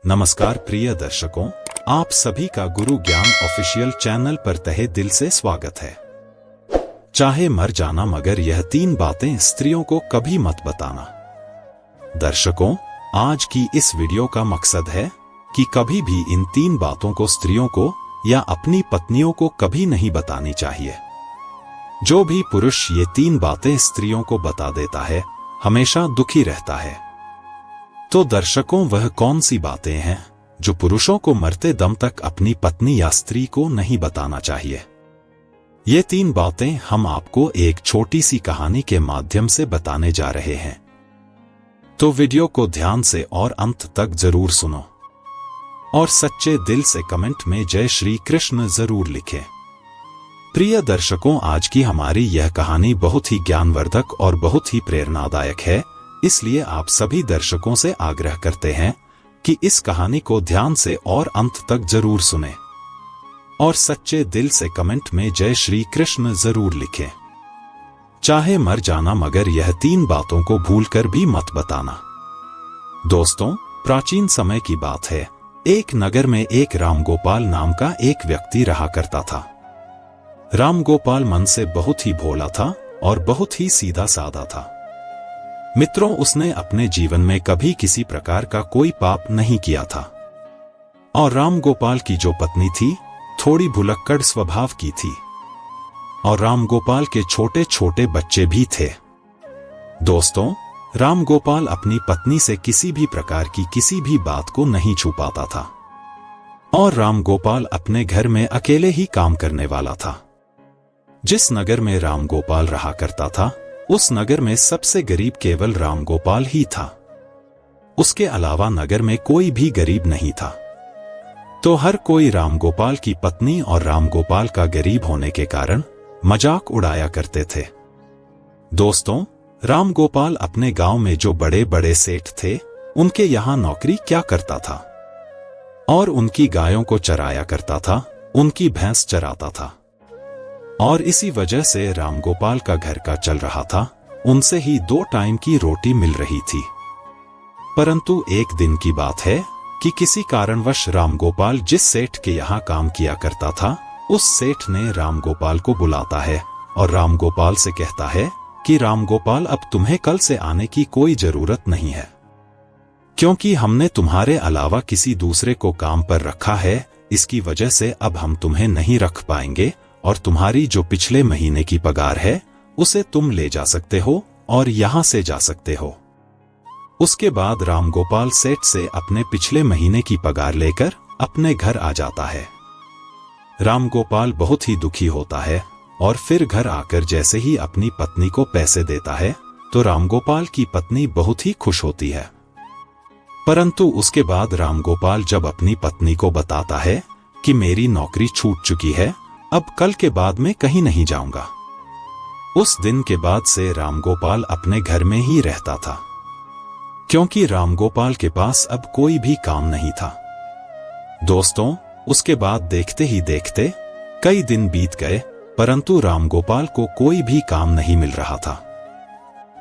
नमस्कार प्रिय दर्शकों, आप सभी का गुरु ज्ञान ऑफिशियल चैनल पर तहे दिल से स्वागत है। चाहे मर जाना मगर यह 3 बातें स्त्रियों को कभी मत बताना। दर्शकों, आज की इस वीडियो का मकसद है कि कभी भी इन 3 बातों को स्त्रियों को या अपनी पत्नियों को कभी नहीं बतानी चाहिए। जो भी पुरुष ये 3 बातें स्त्रियों को बता देता है हमेशा दुखी रहता है। तो दर्शकों, वह कौन सी बातें हैं जो पुरुषों को मरते दम तक अपनी पत्नी या स्त्री को नहीं बताना चाहिए? ये 3 बातें हम आपको एक छोटी सी कहानी के माध्यम से बताने जा रहे हैं। तो वीडियो को ध्यान से और अंत तक जरूर सुनो और सच्चे दिल से कमेंट में जय श्री कृष्ण जरूर लिखें। प्रिय दर्शकों, आज की हमारी यह कहानी बहुत ही ज्ञानवर्धक और बहुत ही प्रेरणादायक है, इसलिए आप सभी दर्शकों से आग्रह करते हैं कि इस कहानी को ध्यान से और अंत तक जरूर सुनें और सच्चे दिल से कमेंट में जय श्री कृष्ण जरूर लिखें। चाहे मर जाना मगर यह 3 बातों को भूलकर भी मत बताना। दोस्तों, प्राचीन समय की बात है। एक नगर में एक रामगोपाल नाम का एक व्यक्ति रहा करता था। रामगोपाल मन से बहुत ही भोला था और बहुत ही सीधा साधा था। मित्रों, उसने अपने जीवन में कभी किसी प्रकार का कोई पाप नहीं किया था और रामगोपाल की जो पत्नी थी थोड़ी भुलक्कड़ स्वभाव की थी और रामगोपाल के छोटे छोटे बच्चे भी थे। दोस्तों, रामगोपाल अपनी पत्नी से किसी भी प्रकार की किसी भी बात को नहीं छुपाता था और रामगोपाल अपने घर में अकेले ही काम करने वाला था। जिस नगर में रामगोपाल रहा करता था उस नगर में सबसे गरीब केवल रामगोपाल ही था। उसके अलावा नगर में कोई भी गरीब नहीं था। तो हर कोई रामगोपाल की पत्नी और रामगोपाल का गरीब होने के कारण मजाक उड़ाया करते थे। दोस्तों, रामगोपाल अपने गांव में जो बड़े बड़े सेठ थे उनके यहां नौकरी क्या करता था और उनकी गायों को चराया करता था, उनकी भैंस चराता था और इसी वजह से रामगोपाल का घर का चल रहा था। उनसे ही 2 टाइम की रोटी मिल रही थी। परंतु एक दिन की बात है कि किसी कारणवश रामगोपाल जिस सेठ के यहाँ काम किया करता था उस सेठ ने रामगोपाल को बुलाता है और रामगोपाल से कहता है कि रामगोपाल, अब तुम्हें कल से आने की कोई जरूरत नहीं है, क्योंकि हमने तुम्हारे अलावा किसी दूसरे को काम पर रखा है। इसकी वजह से अब हम तुम्हें नहीं रख पाएंगे और तुम्हारी जो पिछले महीने की पगार है उसे तुम ले जा सकते हो और यहां से जा सकते हो। उसके बाद रामगोपाल सेठ से अपने पिछले महीने की पगार लेकर अपने घर आ जाता है। रामगोपाल बहुत ही दुखी होता है और फिर घर आकर जैसे ही अपनी पत्नी को पैसे देता है तो रामगोपाल की पत्नी बहुत ही खुश होती है। परंतु उसके बाद रामगोपाल जब अपनी पत्नी को बताता है कि मेरी नौकरी छूट चुकी है, अब कल के बाद मैं कहीं नहीं जाऊंगा, उस दिन के बाद से रामगोपाल अपने घर में ही रहता था, क्योंकि रामगोपाल के पास अब कोई भी काम नहीं था। दोस्तों, उसके बाद देखते ही देखते कई दिन बीत गए, परंतु रामगोपाल को कोई भी काम नहीं मिल रहा था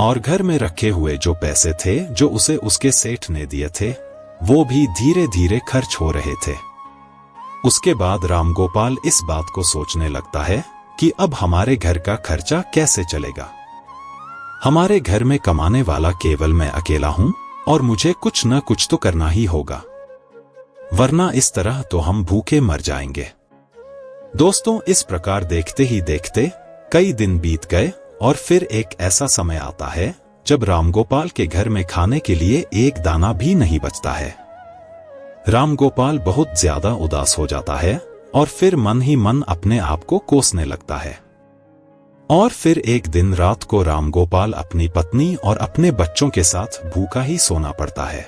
और घर में रखे हुए जो पैसे थे जो उसे उसके सेठ ने दिए थे वो भी धीरे धीरे खर्च हो रहे थे। उसके बाद रामगोपाल इस बात को सोचने लगता है कि अब हमारे घर का खर्चा कैसे चलेगा। हमारे घर में कमाने वाला केवल मैं अकेला हूं और मुझे कुछ न कुछ तो करना ही होगा, वरना इस तरह तो हम भूखे मर जाएंगे। दोस्तों, इस प्रकार देखते ही देखते कई दिन बीत गए और फिर एक ऐसा समय आता है जब रामगोपाल के घर में खाने के लिए एक दाना भी नहीं बचता है। रामगोपाल बहुत ज्यादा उदास हो जाता है और फिर मन ही मन अपने आप को कोसने लगता है। और फिर एक दिन रात को रामगोपाल अपनी पत्नी और अपने बच्चों के साथ भूखा ही सोना पड़ता है।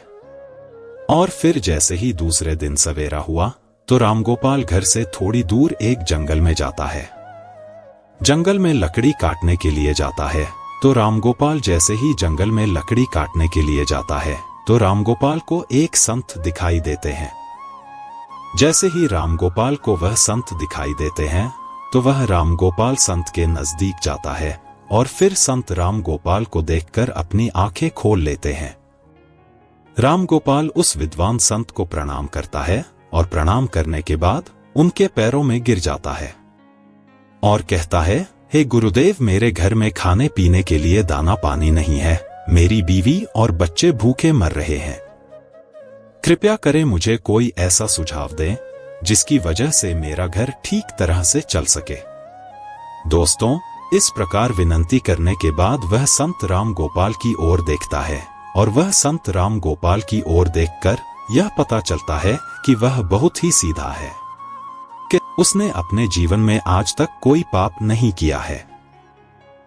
और फिर जैसे ही दूसरे दिन सवेरा हुआ तो रामगोपाल घर से थोड़ी दूर एक जंगल में जाता है। जंगल में लकड़ी काटने के लिए जाता है। तो रामगोपाल जैसे ही जंगल में लकड़ी काटने के लिए जाता है तो रामगोपाल को एक संत दिखाई देते हैं। जैसे ही रामगोपाल को वह संत दिखाई देते हैं तो वह रामगोपाल संत के नजदीक जाता है और फिर संत रामगोपाल को देखकर अपनी आंखें खोल लेते हैं। रामगोपाल उस विद्वान संत को प्रणाम करता है और प्रणाम करने के बाद उनके पैरों में गिर जाता है और कहता है, हे गुरुदेव, मेरे घर में खाने पीने के लिए दाना पानी नहीं है। मेरी बीवी और बच्चे भूखे मर रहे हैं। कृपया करें मुझे कोई ऐसा सुझाव दें जिसकी वजह से मेरा घर ठीक तरह से चल सके। दोस्तों, इस प्रकार विनंती करने के बाद वह संत रामगोपाल की ओर देखता है और वह संत रामगोपाल की ओर देखकर यह पता चलता है कि वह बहुत ही सीधा है, कि उसने अपने जीवन में आज तक कोई पाप नहीं किया है।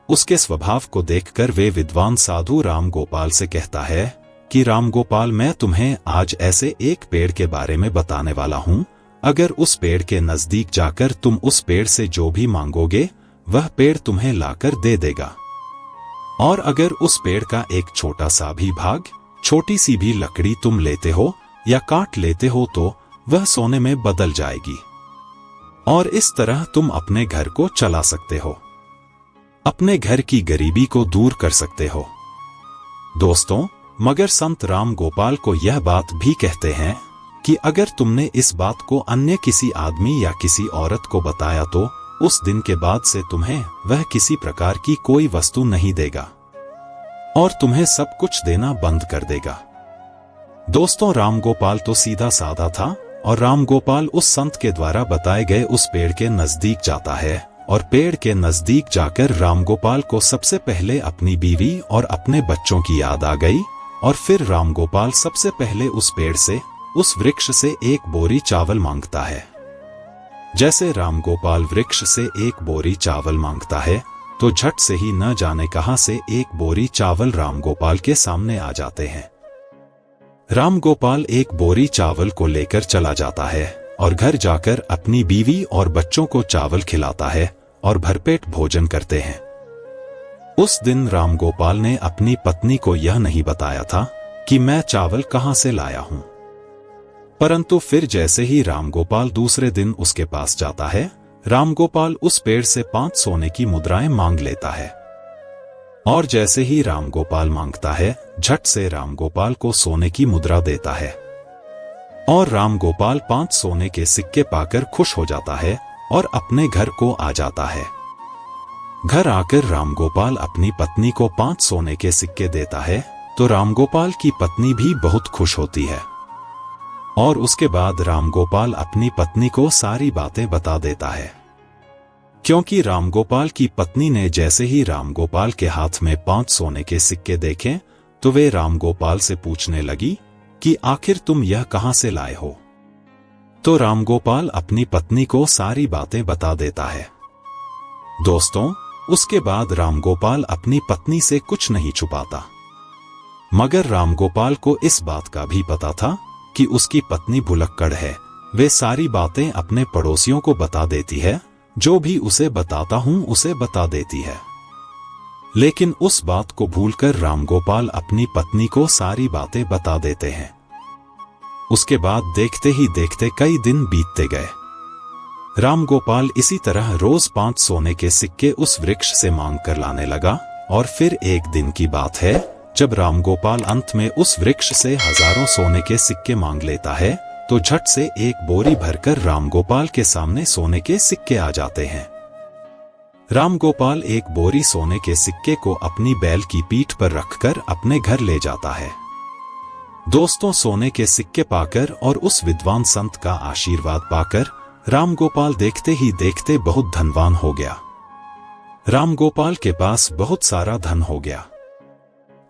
उसके स्वभाव को देखकर वे विद्वान साधु रामगोपाल से कहता है कि रामगोपाल, मैं तुम्हें आज ऐसे एक पेड़ के बारे में बताने वाला हूं। अगर उस पेड़ के नजदीक जाकर तुम उस पेड़ से जो भी मांगोगे वह पेड़ तुम्हें लाकर दे देगा, और अगर उस पेड़ का एक छोटा सा भी भाग, छोटी सी भी लकड़ी तुम लेते हो या काट लेते हो तो वह सोने में बदल जाएगी, और इस तरह तुम अपने घर को चला सकते हो, अपने घर की गरीबी को दूर कर सकते हो। दोस्तों, मगर संत रामगोपाल को यह बात भी कहते हैं कि अगर तुमने इस बात को अन्य किसी आदमी या किसी औरत को बताया तो उस दिन के बाद से तुम्हें वह किसी प्रकार की कोई वस्तु नहीं देगा और तुम्हें सब कुछ देना बंद कर देगा। दोस्तों, रामगोपाल तो सीधा साधा था और रामगोपाल उस संत के द्वारा बताए गए उस पेड़ के नजदीक जाता है और पेड़ के नजदीक जाकर रामगोपाल को सबसे पहले अपनी बीवी और अपने बच्चों की याद आ गई, और फिर रामगोपाल सबसे पहले उस पेड़ से, उस वृक्ष से एक बोरी चावल मांगता है। जैसे रामगोपाल वृक्ष से एक बोरी चावल मांगता है तो झट से ही न जाने कहां से एक बोरी चावल रामगोपाल के सामने आ जाते हैं। रामगोपाल एक बोरी चावल को लेकर चला जाता है और घर जाकर अपनी बीवी और बच्चों को चावल खिलाता है और भरपेट भोजन करते हैं। उस दिन रामगोपाल ने अपनी पत्नी को यह नहीं बताया था कि मैं चावल कहां से लाया हूं, परंतु फिर जैसे ही रामगोपाल दूसरे दिन उसके पास जाता है, रामगोपाल उस पेड़ से 5 सोने की मुद्राएं मांग लेता है, और जैसे ही रामगोपाल मांगता है, झट से रामगोपाल को सोने की मुद्रा देता है, और रामगोपाल 5 सोने के सिक्के पाकर खुश हो जाता है और अपने घर को आ जाता है। घर आकर रामगोपाल अपनी पत्नी को 5 सोने के सिक्के देता है तो रामगोपाल की पत्नी भी बहुत खुश होती है, और उसके बाद रामगोपाल अपनी पत्नी को सारी बातें बता देता है, क्योंकि रामगोपाल की पत्नी ने जैसे ही रामगोपाल के हाथ में 5 सोने के सिक्के देखे तो वे रामगोपाल से पूछने लगी कि आखिर तुम यह कहां से लाए हो। तो रामगोपाल अपनी पत्नी को सारी बातें बता देता है। दोस्तों, उसके बाद रामगोपाल अपनी पत्नी से कुछ नहीं छुपाता, मगर रामगोपाल को इस बात का भी पता था कि उसकी पत्नी भुलक्कड़ है। वे सारी बातें अपने पड़ोसियों को बता देती है, जो भी उसे बताता हूं उसे बता देती है, लेकिन उस बात को भूलकर रामगोपाल अपनी पत्नी को सारी बातें बता देते हैं। उसके बाद देखते ही देखते कई दिन बीतते गए। रामगोपाल इसी तरह रोज 5 सोने के सिक्के उस वृक्ष से मांग कर लाने लगा, और फिर एक दिन की बात है जब रामगोपाल अंत में उस वृक्ष से हजारों सोने के सिक्के मांग लेता है तो झट से एक बोरी भरकर रामगोपाल के सामने सोने के सिक्के आ जाते हैं। रामगोपाल एक बोरी सोने के सिक्के को अपनी बैल की पीठ पर रखकर अपने घर ले जाता है। दोस्तों, सोने के सिक्के पाकर और उस विद्वान संत का आशीर्वाद पाकर रामगोपाल देखते ही देखते बहुत धनवान हो गया। रामगोपाल के पास बहुत सारा धन हो गया।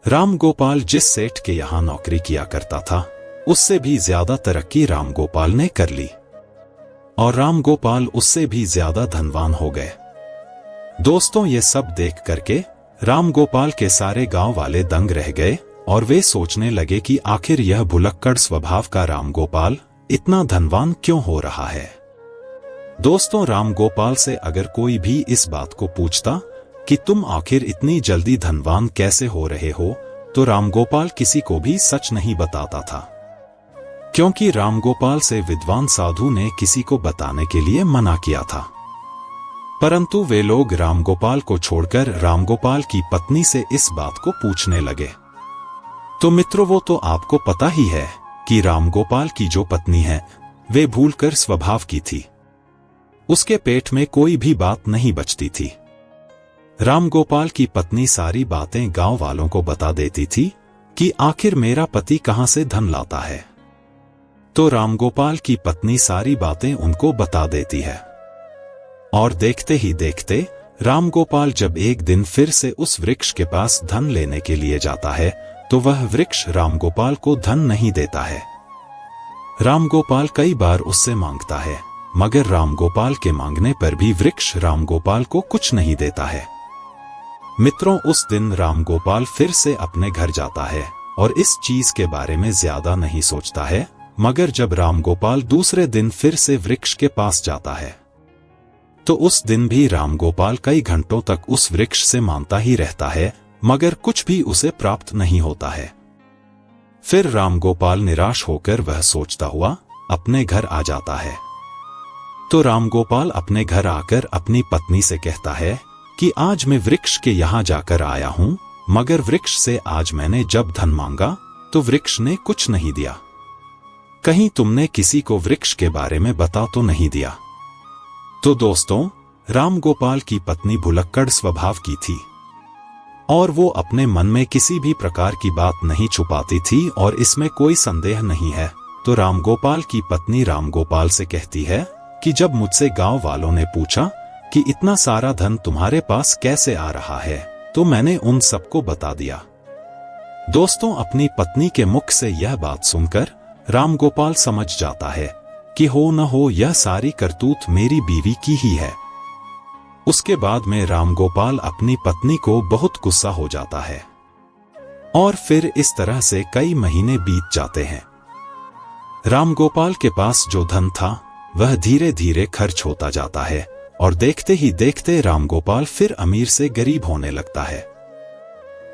रामगोपाल जिस सेठ के यहां नौकरी किया करता था उससे भी ज्यादा तरक्की रामगोपाल ने कर ली, और रामगोपाल उससे भी ज्यादा धनवान हो गए। दोस्तों, ये सब देख करके रामगोपाल के सारे गांव वाले दंग रह गए और वे सोचने लगे कि आखिर यह भुलक्कड़ स्वभाव का रामगोपाल इतना धनवान क्यों हो रहा है। दोस्तों, रामगोपाल से अगर कोई भी इस बात को पूछता कि तुम आखिर इतनी जल्दी धनवान कैसे हो रहे हो, तो रामगोपाल किसी को भी सच नहीं बताता था, क्योंकि रामगोपाल से विद्वान साधु ने किसी को बताने के लिए मना किया था। परंतु वे लोग रामगोपाल को छोड़कर रामगोपाल की पत्नी से इस बात को पूछने लगे। तो मित्रों, वो तो आपको पता ही है कि रामगोपाल की जो पत्नी है वे भूलकर स्वभाव की थी। उसके पेट में कोई भी बात नहीं बचती थी। रामगोपाल की पत्नी सारी बातें गांव वालों को बता देती थी कि आखिर मेरा पति कहां से धन लाता है। तो रामगोपाल की पत्नी सारी बातें उनको बता देती है। और देखते ही देखते रामगोपाल जब एक दिन फिर से उस वृक्ष के पास धन लेने के लिए जाता है तो वह वृक्ष रामगोपाल को धन नहीं देता है। रामगोपाल कई बार उससे मांगता है, मगर रामगोपाल के मांगने पर भी वृक्ष रामगोपाल को कुछ नहीं देता है। मित्रों, उस दिन रामगोपाल फिर से अपने घर जाता है और इस चीज के बारे में ज्यादा नहीं सोचता है। मगर जब रामगोपाल दूसरे दिन फिर से वृक्ष के पास जाता है तो उस दिन भी रामगोपाल कई घंटों तक उस वृक्ष से मांगता ही रहता है, मगर कुछ भी उसे प्राप्त नहीं होता है। फिर रामगोपाल निराश होकर वह सोचता हुआ अपने घर आ जाता है। तो रामगोपाल अपने घर आकर अपनी पत्नी से कहता है कि आज मैं वृक्ष के यहां जाकर आया हूं, मगर वृक्ष से आज मैंने जब धन मांगा तो वृक्ष ने कुछ नहीं दिया। कहीं तुमने किसी को वृक्ष के बारे में बता तो नहीं दिया। तो दोस्तों, रामगोपाल की पत्नी भुलक्कड़ स्वभाव की थी और वो अपने मन में किसी भी प्रकार की बात नहीं छुपाती थी और इसमें कोई संदेह नहीं है। तो रामगोपाल की पत्नी रामगोपाल से कहती है कि जब मुझसे गांव वालों ने पूछा कि इतना सारा धन तुम्हारे पास कैसे आ रहा है तो मैंने उन सबको बता दिया। दोस्तों, अपनी पत्नी के मुख से यह बात सुनकर रामगोपाल समझ जाता है कि हो न हो यह सारी करतूत मेरी बीवी की ही है। उसके बाद में रामगोपाल अपनी पत्नी को बहुत गुस्सा हो जाता है और फिर इस तरह से कई महीने बीत जाते हैं। रामगोपाल के पास जो धन था वह धीरे धीरे खर्च होता जाता है और देखते ही देखते रामगोपाल फिर अमीर से गरीब होने लगता है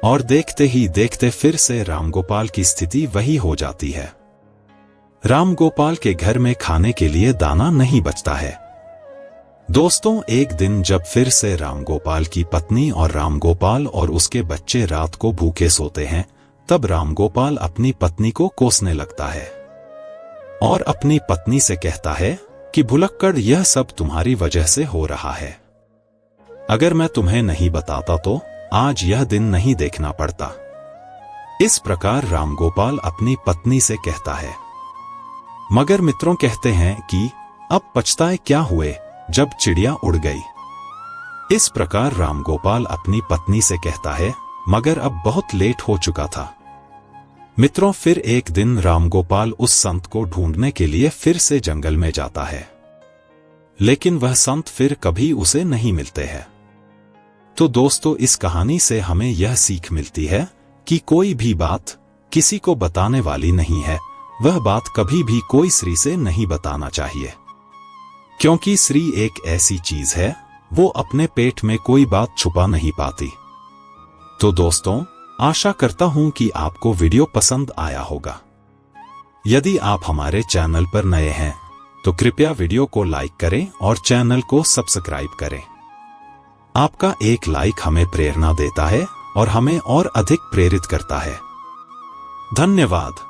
और देखते ही देखते फिर से रामगोपाल की स्थिति वही हो जाती है। रामगोपाल के घर में खाने के लिए दाना नहीं बचता है। दोस्तों, एक दिन जब फिर से रामगोपाल की पत्नी और रामगोपाल और उसके बच्चे रात को भूखे सोते हैं, तब रामगोपाल अपनी पत्नी को कोसने लगता है और अपनी पत्नी से कहता है कि भुलक्कड़, यह सब तुम्हारी वजह से हो रहा है। अगर मैं तुम्हें नहीं बताता तो आज यह दिन नहीं देखना पड़ता। इस प्रकार रामगोपाल अपनी पत्नी से कहता है। मगर मित्रों, कहते हैं कि अब पछताए क्या हुए जब चिड़िया उड़ गई। इस प्रकार रामगोपाल अपनी पत्नी से कहता है, मगर अब बहुत लेट हो चुका था। मित्रों, फिर एक दिन रामगोपाल उस संत को ढूंढने के लिए फिर से जंगल में जाता है, लेकिन वह संत फिर कभी उसे नहीं मिलते हैं। तो दोस्तों, इस कहानी से हमें यह सीख मिलती है कि कोई भी बात किसी को बताने वाली नहीं है। वह बात कभी भी कोई स्त्री से नहीं बताना चाहिए, क्योंकि स्त्री एक ऐसी चीज है, वो अपने पेट में कोई बात छुपा नहीं पाती। तो दोस्तों, आशा करता हूं कि आपको वीडियो पसंद आया होगा। यदि आप हमारे चैनल पर नए हैं तो कृपया वीडियो को लाइक करें और चैनल को सब्सक्राइब करें। आपका एक लाइक हमें प्रेरणा देता है और हमें और अधिक प्रेरित करता है। धन्यवाद।